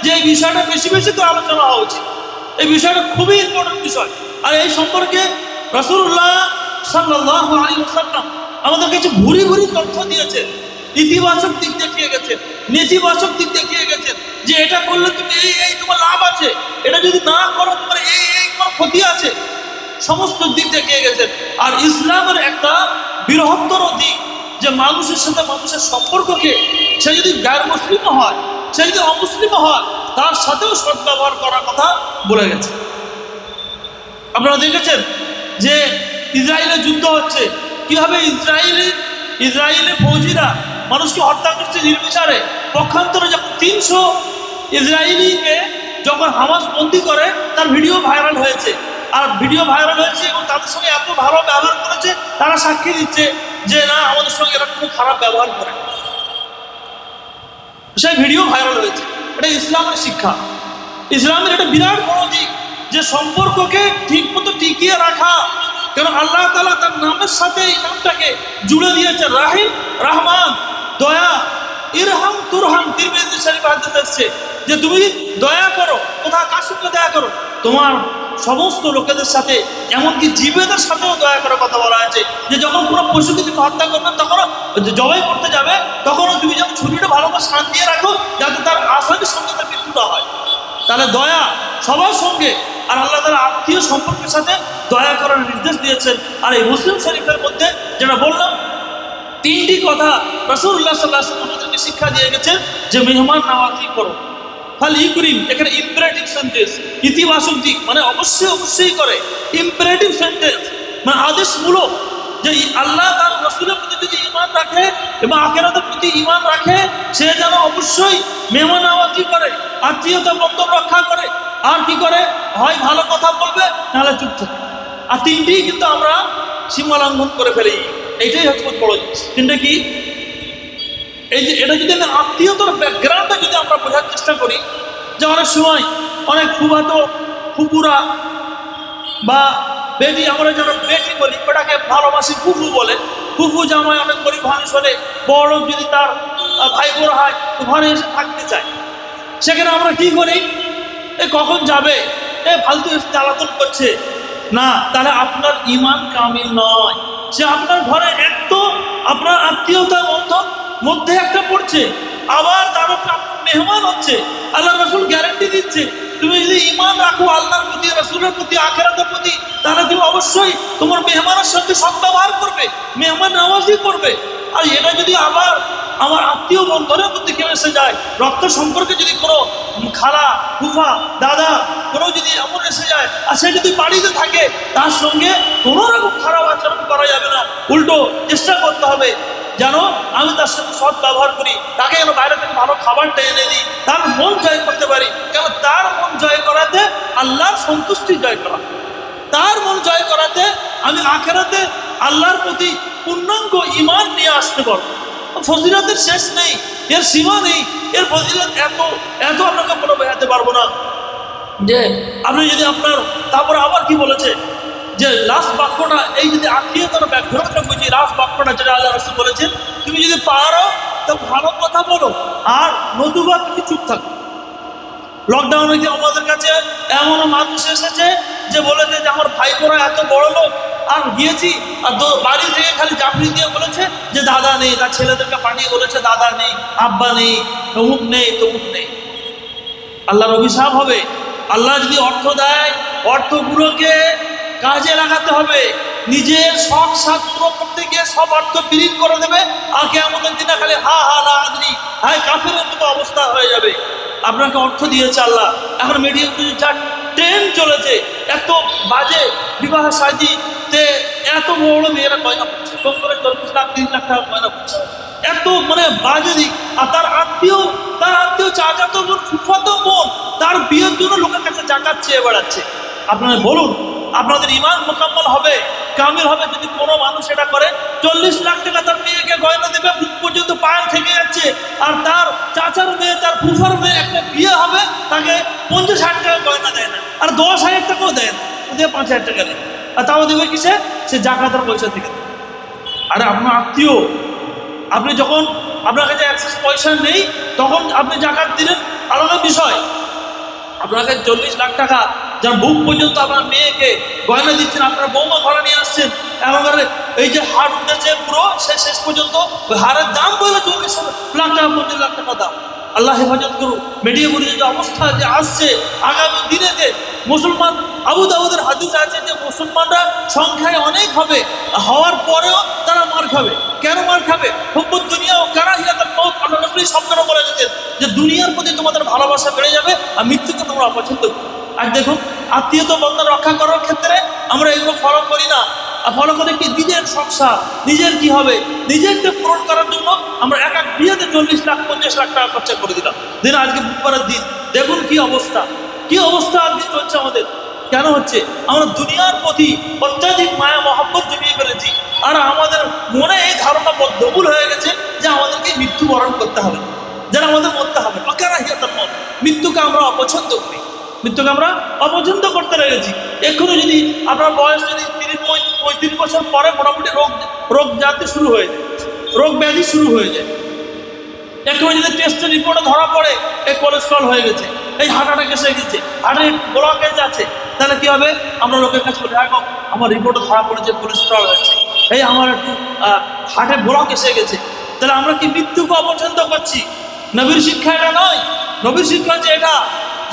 যে এই বিষয়টা বেশি বেশি করে আলোচনা হওয়া উচিত। এই বিষয়টা খুবই ইম্পর্টেন্ট বিষয়। আর এই সম্পর্কে রাসূলুল্লাহ সাল্লাল্লাহু আলাইহি ওয়াসাল্লাম আমাদের কাছে ভুরি ভুরি তথ্য দিয়েছেন, ইতিবাচক দিক দেখিয়ে গেছেন, নেতিবাচক দিক দেখিয়ে গেছেন, যে এটা করলে তুমি এই তোমার লাভ আছে, এটা যদি না করো তোমার এই তোমার ক্ষতি আছে, সমস্ত দিক দেখিয়ে গেছেন। আর ইসলামের একটা বৃহত্তর দিক যে মানুষের সাথে মানুষের সম্পর্ককে, সে যদি গায়র মুসলিম হয়, সে যদি অমুসলিম হয়, তার সাথেও সদ্ব্যবহার করার কথা বলে গেছে। আপনারা দেখেছেন যে ইসরায়েলে যুদ্ধ হচ্ছে, কিভাবে ইসরায়েলের ফৌজিরা মানুষকে হত্যা করছে নির্বিচারে। পক্ষান্তরে যখন 300 ইসরায়েলিকে যখন হামাস বন্দী করে, তার ভিডিও ভাইরাল হয়েছে। আর ভিডিও ভাইরাল হয়েছে এবং তাদের সঙ্গে এত ভালো ব্যবহার করেছে, তারা সাক্ষী দিচ্ছে যে না, আমাদের সঙ্গে এরা কোনো খারাপ ব্যবহার করে। সেই ভিডিও ভাইরাল হয়েছে। এটা ইসলামের শিক্ষা, ইসলামের একটা বিরাট বড় দিক যে সম্পর্ককে ঠিক মতো টিকিয়ে রাখা। কারণ আল্লাহ তাআলা তার নামের সাথে এই নামটাকে জুড়ে দিয়েছে, রাহিম, রহমান, দয়া, ইরহাম তুরহাম। তিরমিজি শরীফ হাদিস আছে যে তুমি দয়া করো, কোথা কার সঙ্গে দয়া করো? তোমার সমস্ত লোকেদের সাথে, এমনকি জীবেদের সাথেও দয়া করার কথা বলা আছে। যে যখন কোনো পশুকে তুমি হত্যা করবে, তখন জবাই করতে যাবে, তখনও তুমি যখন ছুরিটা ভালো করে শান দিয়ে রাখো, যাতে তার আসামির সঙ্গে তার মৃত্যুটা হয়। তাহলে দয়া সবার সঙ্গে। আর আল্লাহ তাআলা আত্মীয় সম্পর্কের সাথে দয়া করার নির্দেশ দিয়েছেন। আর এই মুসলিম শরীফের মধ্যে যেটা বললাম, 3টি কথা রাসূলুল্লাহ সাল্লাল্লাহু আলাইহি ওয়াসাল্লাম আমাদেরকে শিক্ষা দিয়ে গেছেন যে মেহমান নাওয়াজি করো। খালি ইকরিম, এখানে ইম্পারেটিভ সেন্টেন্স, ইতিবাচক দিক, মানে অবশ্যই করে। ইম্পারেটিভ সেন্টেন্স মানে আদেশমূলক, যে আল্লাহ তার রাসূলের প্রতি যদি ঈমান রাখে এবং আখিরাতের প্রতি ঈমান রাখে, সে যেন অবশ্যই মেহমান নাওয়াজি করে, আত্মীয়তা বন্ধন রক্ষা করে। আর কি করে? হয় ভালো কথা বলবে, নাহলে চুপ থাকে। আর 3টিই কিন্তু আমরা সীমা লঙ্ঘন করে ফেলি। এইটাই হচ্ছে বড় জিনিস। 3টা কি? এই যে এটা যদি আমি আত্মীয়তার ব্যাকগ্রাউন্ডটা যদি আমরা বোঝার চেষ্টা করি, যে অনেক সময় অনেক ফুফাতো ফুপুরা বা বেটি, আমরা যেন বেটি বলি, ওটাকে ভালোবাসি ফুফু বলে। ফুফু জামাই অনেক গরিব মানুষ হলে, বড় যদি তার ভাই বোন হয়, তো ঘরে এসে থাকতে চায়। সেখানে আমরা কি করি? কখন যাবে, ফালতু এসে জ্বালাতন করছে না, তাহলে আপনার ঈমান কামিল নয়। সে আপনার ঘরে আপনার আত্মীয়তা বন্ধন মধ্যে একটা পড়ছে, আবার তার উপর আপনার মেহমান হচ্ছে। আল্লাহ রাসূল গ্যারান্টি দিচ্ছে, তুমি যদি ঈমান রাখো আল্লাহর প্রতি, রাসূলের প্রতি, আখিরাতের প্রতি, তাহলে তুমি অবশ্যই তোমার মেহমানের সঙ্গে সদ্ব্যবহার করবে, মেহমান নাওয়াজি করবে। আর এটা যদি আবার আমার আত্মীয় বন্ধনের মধ্যে কেউ এসে যায়, রক্ত সম্পর্কে যদি কোনো খালা, ফুফা, দাদা কোনো যদি এমন এসে যায়, আর সে যদি বাড়িতে থাকে, তার সঙ্গে কোনো রকম খারাপ আচরণ করা যাবে না। উল্টো চেষ্টা করতে হবে যেন আমি তার সাথে সৎ ব্যবহার করি, তাকে যেন বাইরে থেকে ভালো খাবারটা এনে দিই, তার মন জয় করতে পারি। কারণ তার মন জয় করাতে আল্লাহর সন্তুষ্টি জয় করা, তার মন জয় করাতে আমি আখিরাতে আল্লাহর প্রতি পূর্ণাঙ্গ ঈমান নিয়ে আসতে পারবো। ফজিলতের শেষ নেই, এর সীমা নেই। এর ফজিলত এত আপনাকে কোনো বোঝাতে পারবো না। যে আপনি যদি আপনার, তারপরে আবার কি বলেছে যে লাস্ট বাক্যটা, এই যদি আত্মীয়তার ব্যাকগ্রাউন্ডটা বুঝি, লাস্ট বাক্যটা যেটা আল্লাহ রাসূল বলেছেন, তুমি যদি পারো তো ভালো কথা বলো, আর নতুবা তুমি চুপ থাকো। লকডাউনে কি আমাদের কাছে এমনও মানুষ এসেছে যে বলেছে যে আমার ভাইপোরা এত বড় লোক, আর গিয়েছি আর বাড়ি থেকে খালি চাকরি দিয়ে বলেছে যে দাদা নেই, তার ছেলেদেরকে পাঠিয়ে বলেছে দাদা নেই, আব্বা নেই, তমুক নেই, তমুক নেই। আল্লাহর অভিশাপ হবে। আল্লাহ যদি অর্থ দেয়, অর্থগুলোকে কাজে লাগাতে হবে। নিজের শখ সাধ পুরো করতে গিয়ে সব অর্থ বিলীন করে দেবে, আর কিয়ামতের দিনে খালি হা হা লা আদরি, হায় কাফেরের মতো অবস্থা হয়ে যাবে। আপনাকে অর্থ দিয়েছে আল্লাহ, এখন মিডিয়াতে যা ট্রেন চলেছে, এত বাজে বিবাহ শাদীতে এত বড় মেয়েরা গয়না করছে, কম করে 40 লাখ 30 লাখ টাকা গয়না করছে, এত মানে বাজে দিক। আর তার আত্মীয় চাচাতো বোন, ফুফাতো বোন, তার বিয়ের জন্য লোকের কাছে জাকাত চেয়ে বেড়াচ্ছে। আপনারা বলুন, আপনাদের ঈমান মোকাম্মল হবে, কামিল হবে যদি কোনো মানুষ এটা করে? 40 লাখ টাকা তার মেয়েকে গয়না দেবে, বুক পর্যন্ত পায়ের থেকে যাচ্ছে। আর তার চাচার মেয়ে, তার ফুফার মেয়ে একটা বিয়ে হবে, তাকে 50,000 টাকা গয়না দেয় না, আর 10,000 টাকাও দেয় না, দিয়ে 5,000 টাকা দেয়। আর তাও দেবে কিসে? সে জাকাতের পয়সা থেকে। আরে আপনার আত্মীয়, আপনি যখন আপনার কাছে অ্যাক্সেস পয়সা নেই, তখন আপনি জাকাত দিলেন, আলাদা বিষয়। আপনাকে 40 লাখ টাকা যার বুক পর্যন্ত আপনার মেয়েকে গয়না দিচ্ছেন, আপনার বৌমা ঘরে নিয়ে আসছেন, একেবারে এই যে হার উঠেছে পুরো শেষ পর্যন্ত, ওই হারের দাম বলে 40 লাখ টাকা 50 লাখ টাকা দাম। আল্লাহ হেফাজত করুন। মিডিয়া বলে যে অবস্থা যে আসছে আগামী দিনেতে, মুসলমান আবু দাউদের হাদিস আছে যে মুসলমানরা সংখ্যায় অনেক হবে, হওয়ার পরেও তারা মার খাবে। কেন মার খাবে? হুব্বুদ দুনিয়া ও কারাহিয়াতুল মউত। আল্লাহ রাসূল সামনে বলে গেছেন যে দুনিয়ার প্রতি তোমাদের ভালোবাসা বেড়ে যাবে আর মৃত্যুকে তোমরা অপছন্দ করো। আর দেখুন, আত্মীয়তা বন্ধন রক্ষা করার ক্ষেত্রে আমরা এগুলো ফলো করি না। আর ফলো করে কি নিজের সংসার, নিজের কি হবে, নিজেরকে পূরণ করার জন্য আমরা এক বিয়েতে 40 লাখ 50 লাখ টাকা খরচা করে দিলাম। দিন আজকে বুধবারের দিন দেখুন কি অবস্থা, কি অবস্থা আজকে চলছে আমাদের। কেন হচ্ছে? আমরা দুনিয়ার প্রতি অত্যাধিক মায়া মহব্বত জমিয়ে ফেলেছি, আর আমাদের মনে এই ধারণা বদ্ধমূল হয়ে গেছে যে আমাদেরকে মৃত্যুবরণ করতে হবে, যেন আমাদের মরতে হবে। অকারাহিয়াতুল মউত, মৃত্যুকে আমরা অপছন্দ করি, মৃত্যুকে আমরা অপছন্দ করতে লেগেছি। এক্ষুনি যদি আপনার বয়স যদি 30-35 বছর পরে মোটামুটি রোগ জাতি শুরু হয়ে যায়, রোগ ব্যাধি শুরু হয়ে যায়। এক্ষুনি যদি টেস্টের রিপোর্টে ধরা পড়ে এই কোলেস্ট্রল হয়ে গেছে, এই হার্ট অ্যাটাক এসে গেছে, হার্টের ব্লকেজ আছে, তাহলে কি হবে? আমরা লোকের কাছে বলি, হ্যাঁ আমার রিপোর্টে ধরা পড়েছে কোলেস্ট্রল হয়েছে, এই আমার একটু হার্টে ব্লক এসে গেছে। তাহলে আমরা কি মৃত্যুকে অপছন্দ করছি? নবীর শিক্ষা এটা নয়। নবীর শিক্ষা হচ্ছে এটা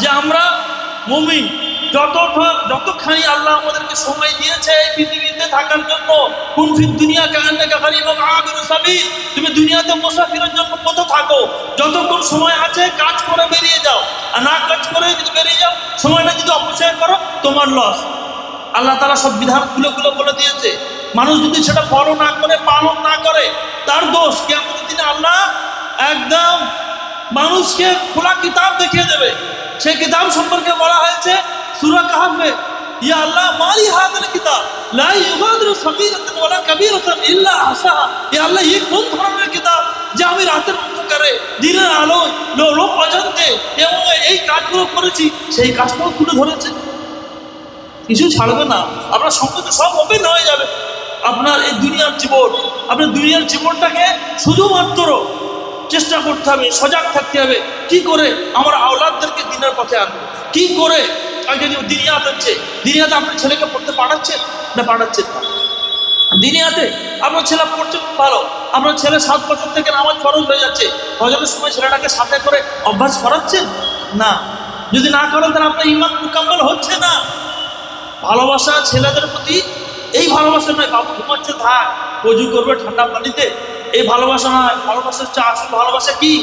যে আমরা মুমিন যতখানি আল্লাহ আমাদেরকে সময় দিয়েছে এই পৃথিবীতে থাকার জন্য, কুন ফিদ দুনিয়া কাআন্নাকা গারিবুন আবিরু সাবিল, তুমি দুনিয়াতে মুসাফিরের জন্য কত থাকো, যতক্ষণ সময় আছে কাজ করে বেরিয়ে যাও, আর না কাজ করে যদি বেরিয়ে যাও, সময়টা যদি অপচয় করো তোমার লস। আল্লাহ তাআলা সব বিধান খুলে বলে দিয়েছে। মানুষ যদি সেটা ফলো না করে, পালন না করে, তার দোষ। কিয়ামতের দিনে আল্লাহ একদম মানুষকে খোলা কিতাব দেখিয়ে দেবে। সেই কিতাব সম্পর্কে বলা হয়েছে সূরা কাহফে, ইয়া আল্লাহ মালি হাযাল কিতাব লা ইউগাদিরু সগীরাতান ওয়ালা কাবীরাতান ইল্লা আহসাহা। ইয়া আল্লাহ, এই কোন ধরনের কিতাব যে আমি রাতের অন্ধকারে দিনের আলোয় লোক অজান্তে এবং এই কাজগুলো করেছি, সেই কাজটাও তুলে ধরেছে, কিছু ছাড়বে না। আপনার সঙ্গে সব ওপেন হয়ে যাবে। আপনার এই দুনিয়ার জীবন, আপনার দুনিয়ার জীবনটাকে শুধুমাত্র চেষ্টা করতে হবে, সজাগ থাকতে হবে, কি করে আমার আওলাদদেরকে দিনের পথে আনবো, কি করে। আগে যে দিনিয়াত হচ্ছে, দিনিয়াতে আপনার ছেলেকে পড়তে পাঠাচ্ছেন না পাঠাচ্ছেন না? দিনিয়াতে আপনার ছেলে পড়ছে খুব ভালো, আপনার ছেলে 7 বছর থেকে নামাজ ফরজ হয়ে যাচ্ছে, ফজরের সময় ছেলেটাকে সাথে করে অভ্যাস করাচ্ছেন না? যদি না করেন তাহলে আপনার ঈমান মুকাম্মাল হচ্ছে না। ভালোবাসা ছেলেদের প্রতি এই ভালোবাসা নয়, বাবু ঘুমাচ্ছে থাক, ওযু করবে ঠান্ডা পানিতে, এই ভালোবাসা নয়। ভালোবাসার চেয়ে আসল ভালোবাসা কি?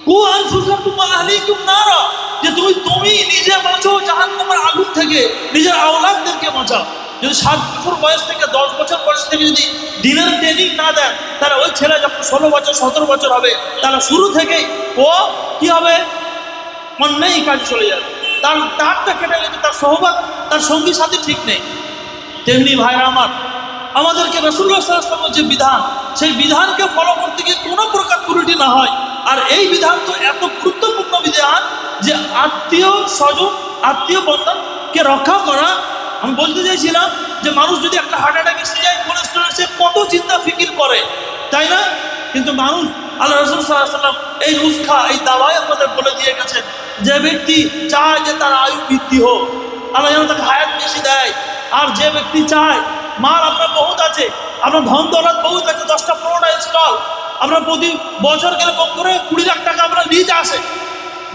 কু আনফুসাকুম ওয়া আহলিকুম নারা, যে তুমি নিজে বাঁচো জাহান্নামের আগুন থেকে, নিজের আওলাদদেরকে বাঁচাও। যদি 7 বছর বয়স থেকে 10 বছর বয়স থেকে যদি দিনের ট্রেনিং না দেন, তাহলে ওই ছেলে যখন 16 বছর 17 বছর হবে, তাহলে শুরু থেকেই ও কি হবে? অন্যায় কাজ চলে যাবে, তার তারটা কেটে গেছে, তার সোহবত, তার সঙ্গী সাথী ঠিক নেই। তেমনি ভাইরা আমার, আমাদেরকে রাসূলুল্লাহ সাল্লাল্লাহু আলাইহি ওয়াসাল্লামের যে বিধান, সেই বিধানকে ফলো করতে গিয়ে কোনো প্রকার ত্রুটি না হয়। আর এই বিধান তো এত গুরুত্বপূর্ণ বিধান যে আত্মীয় স্বজন, আত্মীয় বন্ধনকে রক্ষা করা। আমি বলতে চাইছিলাম যে মানুষ যদি একটা হার্ট অ্যাটাক এসে যায়, কোলেস্ট্রল এসে কত চিন্তা ফিকির করে, তাই না? কিন্তু মানুষ, আল্লাহ রাসূল সাল্লাল্লাহু আলাইহি ওয়াসাল্লাম এই নুসখা, এই দাওয়াই আমাদের বলে দিয়ে গেছেন। যে ব্যক্তি চায় যে তার আয়ু বৃদ্ধি হোক, আল্লাহ যেন তাকে হায়াত বেশি দেয়। আর যে ব্যক্তি চায়, মাল আপনার বহুত আছে, আপনার ধন দৌলত বহুত আছে, 10টা 15টা স্টল, আপনার প্রতি বছর গেলে কম করে 20 লাখ টাকা আপনার লিজ আসে,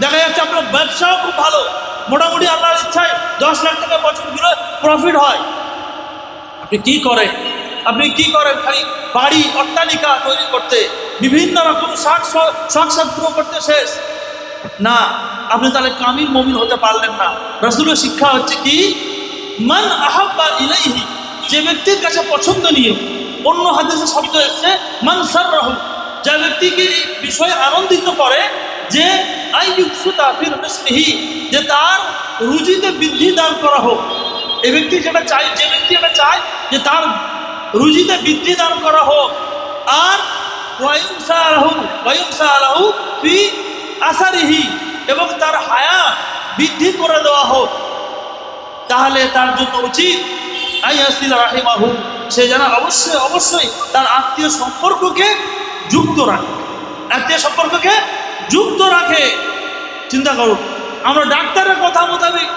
দেখা যাচ্ছে আপনার ব্যবসাও খুব ভালো, মোটামুটি আপনার ইচ্ছায় 10 লাখ টাকা বছর ঘুরে প্রফিট হয়। আপনি কি করেন? খালি বাড়ি অট্টালিকা তৈরি করতে, বিভিন্ন রকম শখ পুরো করতে শেষ না। আপনি তাহলে কামিল মুমিন হতে পারলেন না। রাসূলের শিক্ষা হচ্ছে কি? মান আহাব্বা ইলাইহি, যে ব্যক্তির কাছে পছন্দনীয়। অন্য হাদিসে শব্দ এসেছে মান সাররাহু, যে ব্যক্তিকে এই বিষয়ে আনন্দিত করে যে আইয়ুকসুতা ফি রিজকিহি, যে তার রুজিতে বৃদ্ধি দান করা হোক। এই ব্যক্তি যেটা চায়, যে ব্যক্তি এটা চায় যে তার রুজিতে বৃদ্ধি দান করা হোক, আর ওয়ায়ুমসালাহু ফি আসারিহি, এবং তার হায়া বৃদ্ধি করে দেওয়া হোক, তাহলে তার জন্য উচিত আইয়াসিল রাহিমাহু, সে যেন অবশ্যই তার আত্মীয় সম্পর্ককে যুক্ত রাখে, আত্মীয় সম্পর্ককে যুক্ত রাখে। চিন্তা করুন, আমরা ডাক্তারের কথা মোতাবেক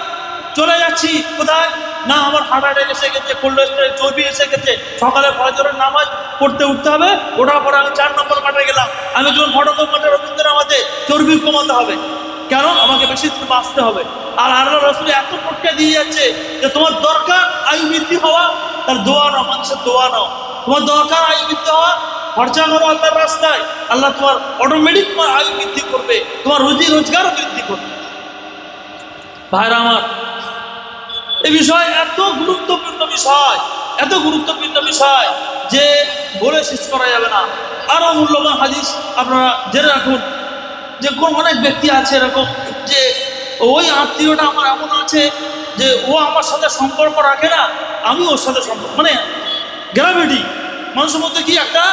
চলে যাচ্ছি কোথায় না, আমার হার্ট অ্যাটাক এসে গেছে, কোলেস্টেরল চর্বি এসে গেছে, সকালে ফজরের নামাজ পড়তে উঠতে হবে, ওঠার পরে আমি 4 নম্বর মাঠে গেলাম, আমি যখন ফটক মাঠে রবীন্দ্র নামাজে চর্বি কমাতে হবে, কেন আমাকে বেশি দিন বাঁচতে হবে। আর আল্লাহ রাসূল এত টোটকা দিয়ে যাচ্ছে যে তোমার দরকার আয়ু বৃদ্ধি হওয়া, তার দোয়া নাও, মানুষের দোয়া নাও। তোমার দরকার আয়ু বৃদ্ধি হওয়া, খরচা করো আল্লাহর রাস্তায়, আল্লাহ তোমার অটোমেটিক তোমার আয়ু বৃদ্ধি করবে, তোমার রুজি রোজগারও বৃদ্ধি করবে। ভাইরা আমার, এই বিষয় এত গুরুত্বপূর্ণ বিষয়, এত গুরুত্বপূর্ণ বিষয় যে বলে শেষ করা যাবে না। আরো মূল্যবান হাদিস আপনারা জেনে রাখুন যে কোন অনেক ব্যক্তি আছে এরকম যে ওই আত্মীয়টা আমার এমন আছে যে ও আমার সাথে সম্পর্ক রাখে না, আমি ওর সাথে সম্পর্ক, মানে গ্র্যাভিটি, মানুষের মধ্যে কি একটা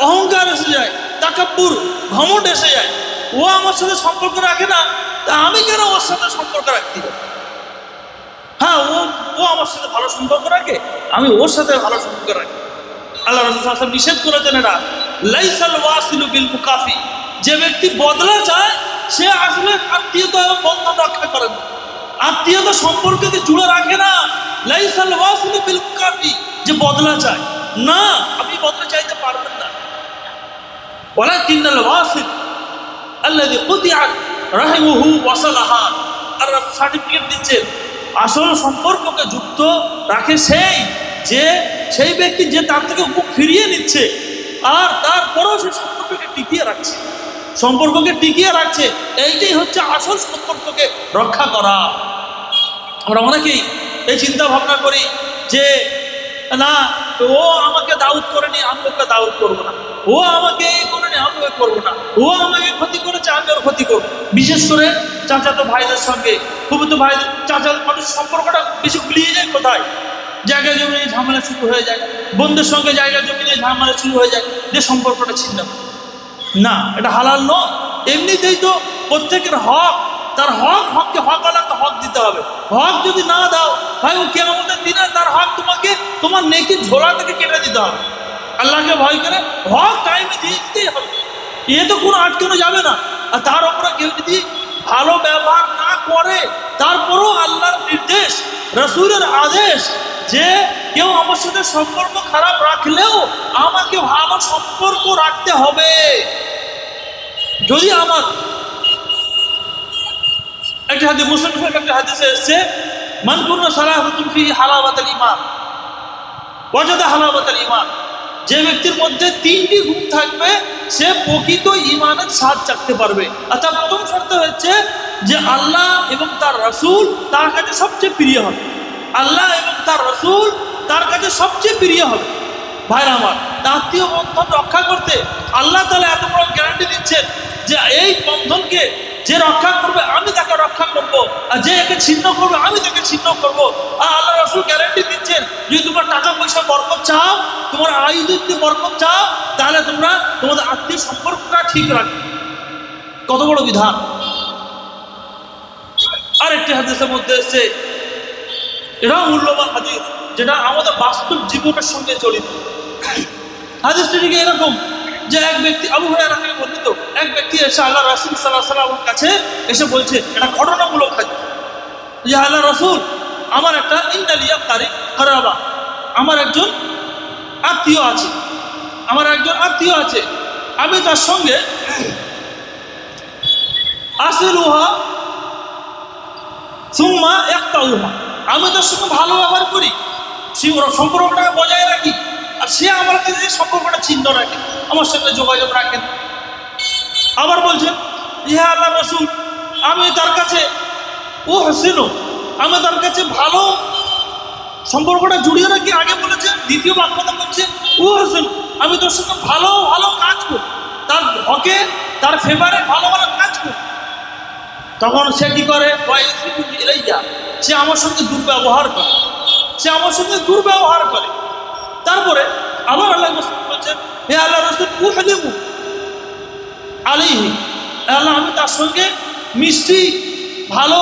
অহংকার এসে যায়, তাকাব্বুর, ঘমন্ড এসে যায়। ও আমার সাথে সম্পর্ক রাখে না, তা আমি কেন ওর সাথে সম্পর্ক রাখতে যাবো? হ্যাঁ, ও আমার সাথে ভালো সম্পর্ক রাখে, আমি ওর সাথে ভালো সম্পর্ক রাখি। আল্লাহ রাসূল সাল্লাল্লাহু আলাইহি ওয়াসাল্লাম নিষেধ করেছেন এটা, লাইসাল ওয়াসিলু বিল মুকাফি, যে ব্যক্তি বদলা চায় সে আসলে আত্মীয়তা বন্ধন রক্ষা করে না, আত্মীয়তা সম্পর্ককে জুড়ে রাখে না। লাইসাল ওয়াসিলু বিল মুকাফি, যে বদলা চায় না, আপনি বদলা চাইতে পারবেন না। ওয়ালাকিনাল ওয়াসিল আল্লাযী কুতিআত রাহিমুহু ওয়াসালাহা, আর সার্টিফিকেট দিচ্ছেন আসল সম্পর্ককে যুক্ত রাখে সেই ব্যক্তি যে তার থেকে মুখ ফিরিয়ে নিচ্ছে আর তারপরেও সে সম্পর্ককে টিকিয়ে রাখছে, সম্পর্ককে টিকিয়ে রাখছে। এইটাই হচ্ছে আসল সম্পর্ককে রক্ষা করা। আমরা অনেকেই এই চিন্তা ভাবনা করি যে না, ও আমাকে দাউদ করেনি, আমি ওকে দাউদ করবো না, ও আমাকে এই করেনি, আমি ওকে করবো না, ও আমাকে ক্ষতি করেছে, আমি ওর ক্ষতি করবো। বিশেষ করে চাচাতো ভাইদের সঙ্গে, ফুফুতো ভাইদের, চাচাতো মানুষের সম্পর্কটা বেশি গুলিয়ে যায় কোথায়? জায়গা জমি নিয়ে ঝামেলা শুরু হয়ে যায়, বোনদের সঙ্গে জায়গা জমি নিয়ে ঝামেলা শুরু হয়ে যায়, যে সম্পর্কটা ছিন্ন না, এটা হালাল নয়। এমনিতেই তো প্রত্যেকের হক, তার হককে হকওয়ালাকে হক দিতে হবে। হক যদি না দাও ভাই, ও কিয়ামতের দিনে তার হক তোমাকে তোমার নেকির ঝোলা থেকে কেটে দিতে হবে। আল্লাহকে ভয় করে হক টাইমে দিয়ে দিতেই হবে, এ তো কোনো আটকানো যাবে না। আর তার উপরে কেউ যদি ভালো ব্যবহার না করে, তারপরও আল্লাহর নির্দেশ, রাসূলের আদেশ যে কেউ আমার সাথে সম্পর্ক খারাপ রাখলেও আমাকে ভালো সম্পর্ক রাখতে হবে। যদি আমার একটা হাদিস, মুসলিম শরীফের একটা হাদিসে এসেছে, মান কুন্না সালাহাতুন ফি হালাওয়াতিল ঈমান ওয়াজাদা হালাওয়াতিল ঈমান, যে ব্যক্তির মধ্যে 3টি গুণ থাকবে সে প্রকৃত ঈমানের স্বাদ চাখতে পারবে। আর তার প্রথম শর্ত হচ্ছে যে আল্লাহ এবং তার রাসূল তার কাছে সবচেয়ে প্রিয় হবে, আল্লাহ এবং তার রাসূল তার কাছে সবচেয়ে প্রিয় হবে। ভাইরা আমার, আত্মীয় বন্ধন রক্ষা করতে আল্লাহ তাআলা এত বড় গ্যারান্টি দিচ্ছেন যে এই বন্ধনকে যে রক্ষা করবে আমি তাকে রক্ষা করব, আর যে একে ছিন্ন করবে আমি তাকে ছিন্ন করব। আর আল্লাহ রাসূল গ্যারান্টি দিচ্ছেন যদি তোমার টাকা পয়সা বরকত চাও, তোমার আয়ু যদি বরকত চাও, তাহলে তোমরা তোমাদের আত্মীয় সম্পর্কটা ঠিক রাখবে। কত বড় বিধান! আরেকটি হাদিসের মধ্যে এসেছে, এটাও মূল্যবান হাদিস, যেটা আমাদের বাস্তব জীবনের সঙ্গে জড়িত। হাদিসটি ঠিক এরকম যে এক ব্যক্তি, আবু হুরায়রা থেকে বর্ণিত, এক ব্যক্তি এসে আল্লাহ রাসূল সাল্লাল্লাহু আলাইহি ওয়াসাল্লামের কাছে এসে বলছে, এটা ঘটনামূলক হাদিস, যে আল্লাহ রাসূল, আমার একটা ইন্দালিয়া কারাবা, আমার একজন আত্মীয় আছে, আমি তার সঙ্গে আসিলুহা সুম্মা ইয়াক্তাউহা, আমি তার সঙ্গে ভালো ব্যবহার করি, সম্পর্কটাকে বজায় রাখি, আর সে আমার কাছে সম্পর্কটা ছিন্ন রাখে, আমার সঙ্গে যোগাযোগ রাখেন। আবার বলছেন, ইহা আল্লাহ রাসূল, আমি তার কাছে আমি তার কাছে ভালো সম্পর্কটা জুড়িয়ে রাখি। আগে বলেছে, দ্বিতীয় বাক্যটা বলছে আমি তোর সঙ্গে ভালো ভালো কাজ করি, তার হকে, তার ফেভারে ভালো ভালো কাজ করি। তখন সে কি করে? সে আমার সঙ্গে দুর্ব্যবহার করে, তারপরে আবার আল্লাহ বলছেন, হে আল্লাহ রাসূল, আলাইহি, আল্লাহ আমি তার সঙ্গে মিষ্টি ভালো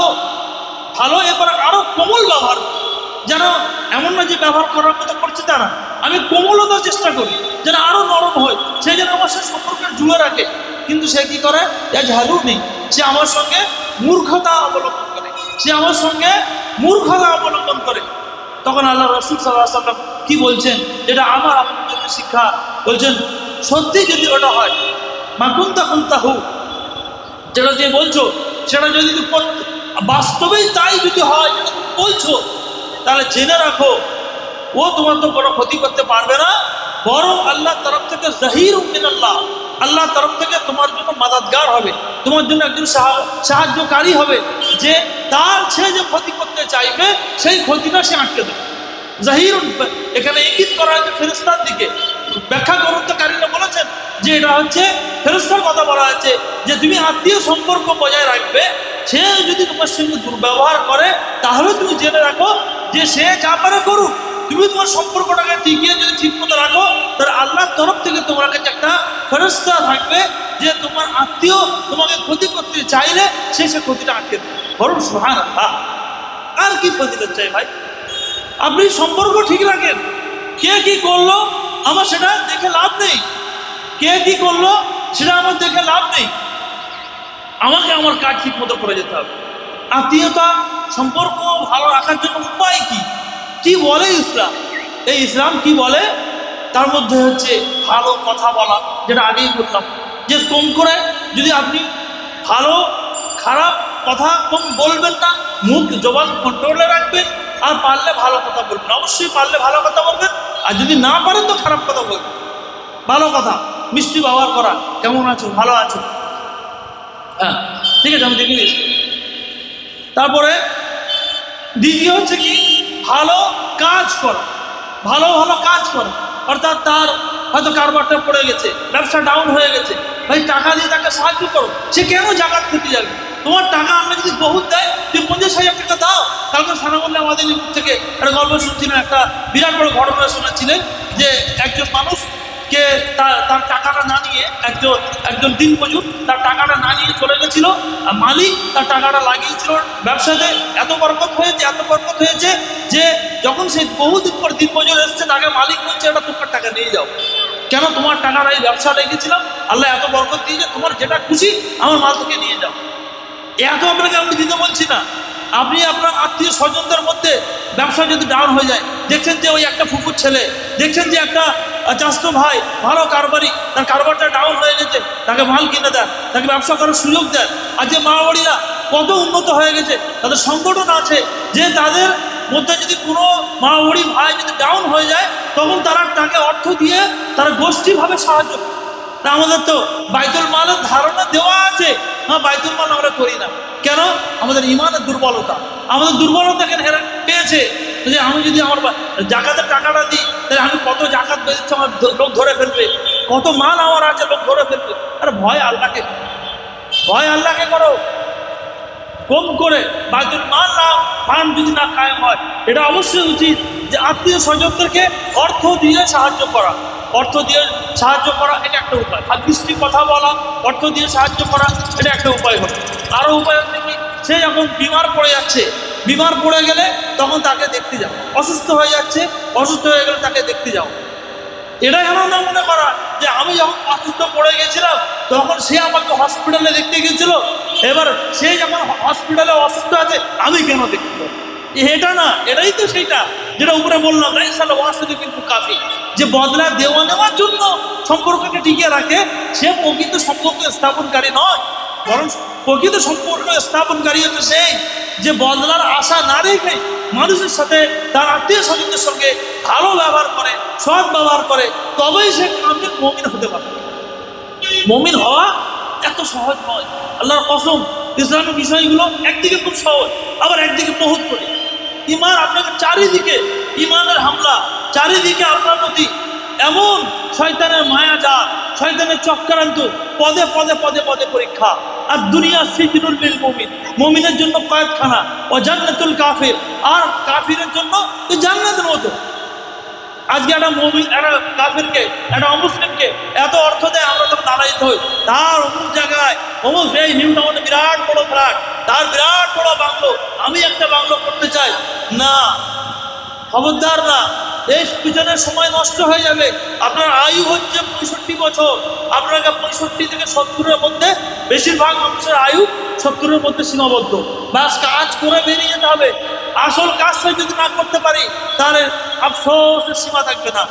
এবার আরো কোমল ব্যবহার, যেন এমন না যে ব্যবহার করার মতো করছে তা না, আমি কোমলতার চেষ্টা করি যেন আরো নরম হয়, সে যেন আমার সাথে সম্পর্কের জুড়ে রাখে। কিন্তু সে কি করে, ঝালু নেই, সে আমার সঙ্গে মূর্খতা অবলম্বন করে, সে আমার সঙ্গে মূর্খতা অবলম্বন করে। তখন আল্লাহ রাসূল সাল্লাল্লাহু আলাইহি ওয়াসাল্লাম কি বলছেন, এটা আমার আপনার জন্য শিক্ষা। বলছেন সত্যি যদি ওটা হয়, মাকুন্তা কুন্তা হু, যেটা তুমি বলছো সেটা যদি বাস্তবেই তাই যদি হয় যেটা তুমি বলছো, তাহলে জেনে রাখো ও তোমার তো কোনো ক্ষতি করতে পারবে না, বরং আল্লাহর তরফ থেকে জাহিরুম মিনাল্লাহ, আল্লাহর তরফ থেকে তোমার জন্য মাদাদগার হবে, তোমার জন্য একজন সাহায্যকারী হবে, যে তার সে যে ক্ষতি করতে চাইবে সেই ক্ষতিটা সে আটকে দেবে। জাহিরুন এখানে ইঙ্গিত করা হয়েছে ফেরেশতার দিকে। ব্যাখ্যা গ্রন্থকারীরা বলেছেন যে এটা হচ্ছে ফেরেশতার কথা বলা হয়েছে, যে তুমি আত্মীয় সম্পর্ক বজায় রাখবে, সে যদি তোমার সঙ্গে দুর্ব্যবহার করে তাহলে তুমি জেনে রাখো যে সে যা পারে করুক, তুমি তোমার সম্পর্কটাকে টিকিয়ে যদি ঠিক মতো রাখো, তাহলে আল্লাহর তরফ থেকে তোমার কাছে একটা ফেরেশতা থাকবে, যে তোমার আত্মীয় তোমাকে ক্ষতি করতে চাইলে সে ক্ষতিটা আটকে দেবে। বরং সুবহানাল্লাহ, আর কি ফজিলত চাই ভাই? আপনি সম্পর্ক ঠিক রাখেন, কে কি করলো আমার সেটা দেখে লাভ নেই, কে কি করলো সেটা আমার দেখে লাভ নেই, আমাকে আমার কাজ ঠিক মতো করে যেতে হবে। আত্মীয়তা সম্পর্ক ভালো রাখার জন্য উপায় কি, কি বলে ইসলাম? এই ইসলাম কি বলে? তার মধ্যে হচ্ছে ভালো কথা বলা, যেটা আগেই বললাম, যে কম করে যদি আপনি ভালো খারাপ কথা কম বলবেন না, মুখ জবান কন্ট্রোলে রাখবেন, আর পারলে ভালো কথা বলবেন, অবশ্যই পারলে ভালো কথা বলবেন, আর যদি না পারেন তো খারাপ কথা বলবেন। ভালো কথা, মিষ্টি ব্যবহার করা, কেমন আছো, ভালো আছো, হ্যাঁ ঠিক আছে আমি দেখে নিয়েছি। তারপরে দ্বিতীয় হচ্ছে কি, ভালো কাজ করা, ভালো ভালো কাজ করা, অর্থাৎ তার হয়তো কারবারটা পড়ে গেছে, ব্যবসা ডাউন হয়ে গেছে, ভাই টাকা দিয়ে তাকে সাহায্য করো। সে কেন জাকাত খেতে যাবে? তোমার টাকা আমরা যদি বহুত দেয়, তুমি 50,000 টাকা দাও। কালকে সানাবল্লা আমাদের থেকে একটা গল্প শুনছিলেন, একটা বিরাট বড় ঘটনা শোনাচ্ছিলেন, যে একজন মানুষকে তার টাকাটা না নিয়ে, একজন দিনমজুর তার টাকাটা না নিয়ে চলে গেছিল, আর মালিক তার টাকাটা লাগিয়েছিল ব্যবসাতে। এত বরকত হয়েছে যে যখন সে বহুদিন পর দিনমজুর এসছে, তাকে মালিক বলছে এটা তোমার টাকা নিয়ে যাও, কেন তোমার টাকাটা এই ব্যবসা লেগেছিলাম, আল্লাহ এত বরকত দিয়েছে, তোমার যেটা খুশি আমার মাল থেকে নিয়ে যাও। এত আপনাকে আমি দিতে বলছি না। আপনি আপনার আত্মীয় স্বজনদের মধ্যে ব্যবসা যদি ডাউন হয়ে যায়, দেখছেন যে ওই একটা ফুফুর ছেলে, দেখছেন যে একটা চাচতো ভাই ভালো কারবারি, তার কারবারটা ডাউন হয়ে গেছে, তাকে মাল কিনে দেন, তাকে ব্যবসা করার সুযোগ দেন। আর যে মাওয়াড়িরা কত উন্নত হয়ে গেছে, তাদের সংগঠন আছে, যে তাদের মধ্যে যদি কোনো মাওয়াড়ি ভাই যদি ডাউন হয়ে যায়, তখন তারা তাকে অর্থ দিয়ে তারা গোষ্ঠীভাবে সাহায্য করে। তা আমাদের তো বাইতুল মালের ধারণা দেওয়া আছে, হ্যাঁ বাইতুল মাল আমরা করি না কেন? আমাদের ইমানের দুর্বলতা, আমাদের দুর্বলতা কেন পেয়েছে, যে আমি যদি আমার জাকাতের টাকাটা দিই, তাহলে আমি কত জাকাত বেঁধেছি, আমার লোক ধরে ফেলবে, কত মাল আমার আছে লোক ধরে ফেলবে। আরে ভয় আল্লাহকে করো, কম করে বাইতুল মাল না ফান্ড যদি না কায়েম হয়, এটা অবশ্যই উচিত যে আত্মীয় স্বজনদেরকে অর্থ দিয়ে সাহায্য করা, এটা একটা উপায়। আর মিষ্টি কথা বলা, অর্থ দিয়ে সাহায্য করা, এটা একটা উপায় হবে। আরও উপায় হচ্ছে কি, সে যখন বিমার পড়ে গেলে তখন তাকে দেখতে যাও, অসুস্থ হয়ে গেলে তাকে দেখতে যাও। এটাই আমার না মনে করা যে আমি যখন অসুস্থ পড়ে গেছিলাম তখন সে আমাকে হসপিটালে দেখতে গেছিল, এবার সে যখন হসপিটালে অসুস্থ আছে আমি কেন দেখতে যাবো? এটা না, এটাই তো সেইটা যেটা উপরে বললাম, কিন্তু কাফি, যে বদলা দেওয়া নেওয়ার জন্য সম্পর্ককে টিকিয়ে রাখে, সে প্রকৃত সম্পর্ক স্থাপনকারী নয়, বরং প্রকৃত সম্পর্ক স্থাপনকারী হচ্ছে সেই যে বদলার আশা না রেখে মানুষের সাথে, তার আত্মীয় স্বজনদের সঙ্গে ভালো ব্যবহার করে, সৎ ব্যবহার করে, তবেই সে কামিল মুমিন হতে পারে। মুমিন হওয়া এত সহজ নয়, আল্লাহর কসম। ইসলামের বিষয়গুলো একদিকে খুব সহজ, আবার একদিকে বহুত কঠিন। ইমান আপনাকে চারিদিকে, ইমানের হামলা, চারিদিকে আপনার প্রতি এমন শয়তানের মায়াজাল, শয়তানের চক্রান্ত, পদে পদে পরীক্ষা। আর দুনিয়া সিজনুল লিল মুমিন, মুমিনের জন্য কয়েদখানা, ও জান্নাতুল কাফির, আর কাফিরের জন্য জান্নাতের মতো। আজকে একটা মুমিন, একটা কাফিরকে, একটা অমুসলিমকে এত অর্থ দেয়, আমরা তো নারাজিত হই, তার অমুক জায়গায় অমুক এই নিউ টাউনে বিরাট বড় ফ্ল্যাট, তার বিরাট বড় বাংলো, আমি একটা বাংলো করতে চাই না, খবরদার না। এই পিছনে সময় নষ্ট হয়ে যাবে। আপনার আয়ু হচ্ছে 65 বছর, আপনাকে 65 থেকে 70-এর মধ্যে, বেশিরভাগ মানুষের আয়ু 70-এর মধ্যে সীমাবদ্ধ। বাস কাজ করে বেরিয়ে যেতে হবে। আসল কাজটা যদি না করতে পারি তাহলে আফসোসের সীমা থাকবে না।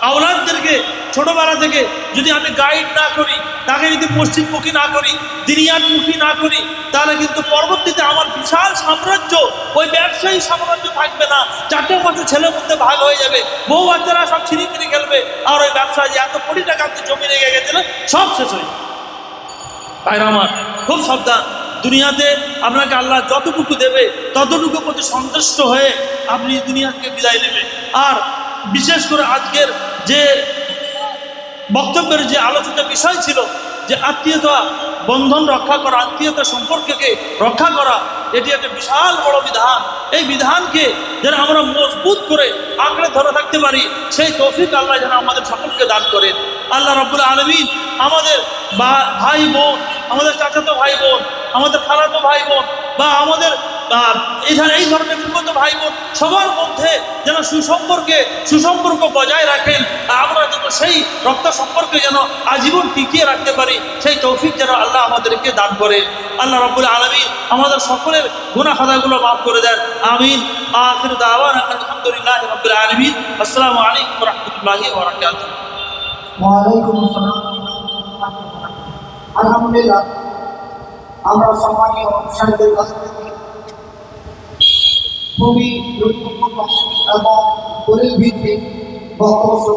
আওলাদদেরকে ছোটবেলা থেকে যদি আমি গাইড না করি, তাকে যদি পশ্চিমমুখী না করি, দুনিয়ামুখী না করি, তাহলে কিন্তু পরবর্তীতে আমার বিশাল সাম্রাজ্য, ওই ব্যবসায়ী সাম্রাজ্য থাকবে না। 4-5 ছেলের মধ্যে ভাগ হয়ে যাবে, বউ বাচ্চারা সব ছিনিমিনি খেলবে, আর ওই ব্যবসায়ী এত কোটি টাকা জমি রেখে গেছিলেন সব শেষ হয়ে যাবে। ভাইরা আমার, খুব সাবধান। দুনিয়াতে আপনাকে আল্লাহ যতটুকু দেবে ততটুকু প্রতি সন্তুষ্ট হয়ে আপনি দুনিয়া থেকে বিদায় নেবেন। আর বিশেষ করে আজকের যে বক্তব্যের যে আলোচিত বিষয় ছিল যে আত্মীয়তা বন্ধন রক্ষা করা, আত্মীয়তা সম্পর্ককে রক্ষা করা, এটি একটা বিশাল বড় বিধান। এই বিধানকে যেন আমরা মজবুত করে আঁকড়ে ধরে থাকতে পারি, সেই তৌফিক আল্লাহ যেন আমাদের সকলকে দান করেন। আল্লাহ রাব্বুল আলামিন আমাদের ভাই বোন, আমাদের চাচাতো ভাই বোন, আমাদের খালাতো ভাই বোন, বা আমাদের এই ধরনের ফুফাতো ভাই বোন, সবার মধ্যে যেন সুসম্পর্ক বজায় রাখেন। আমরা যেন সেই রক্ত সম্পর্কে যেন আজীবন টিকিয়ে রাখতে পারি, সেই তৌফিক যেন আল্লাহ আমাদেরকে দান করেন। আল্লাহ রাব্বুল আলামিন আমাদের সকলের গুনাহ খাতাগুলো মাফ করে দেন। আমিন। আখির দাওয়ানা আলহামদুলিল্লাহি রাব্বিল আলামিন। আসসালামু আলাইকুম ওয়া রাহমাতুল্লাহি ওয়া বারাকাতুহু। ওয়া আলাইকুম আসসালাম। আলহামদুলিল্লাহ, আমরা সম্মানীয় সাহেবের কাছ থেকে খুবই গুরুত্বপূর্ণ এবং দলিল ভিত্তিক বক্তব্য